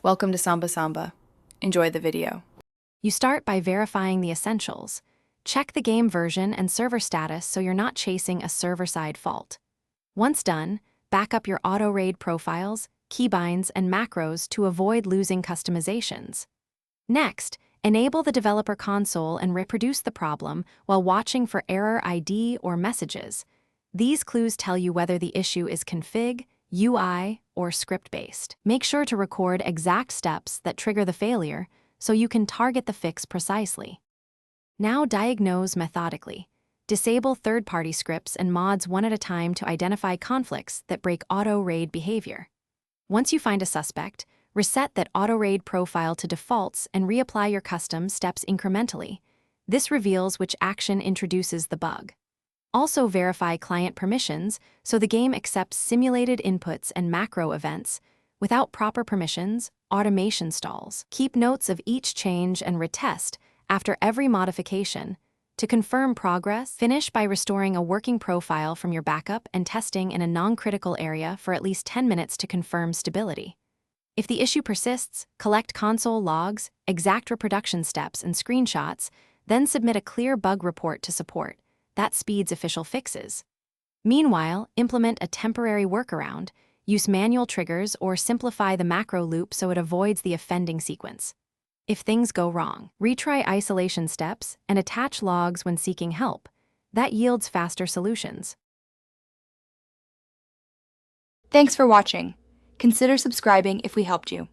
Welcome to Samba Samba. Enjoy the video. You start by verifying the essentials. Check the game version and server status so you're not chasing a server-side fault. Once done, back up your auto-raid profiles, keybinds, and macros to avoid losing customizations. Next, enable the developer console and reproduce the problem while watching for error ID or messages. These clues tell you whether the issue is config, UI, or script-based. Make sure to record exact steps that trigger the failure so you can target the fix precisely. Now diagnose methodically. Disable third-party scripts and mods one at a time to identify conflicts that break auto-raid behavior. Once you find a suspect, reset that auto-raid profile to defaults and reapply your custom steps incrementally. This reveals which action introduces the bug. Also verify client permissions so the game accepts simulated inputs and macro events. Without proper permissions, automation stalls. Keep notes of each change and retest after every modification. To confirm progress, finish by restoring a working profile from your backup and testing in a non-critical area for at least 10 minutes to confirm stability. If the issue persists, collect console logs, exact reproduction steps, and screenshots, then submit a clear bug report to support. That speeds official fixes. Meanwhile, implement a temporary workaround, use manual triggers, or simplify the macro loop so it avoids the offending sequence. If things go wrong, retry isolation steps and attach logs when seeking help. That yields faster solutions. Thanks for watching. Consider subscribing if we helped you.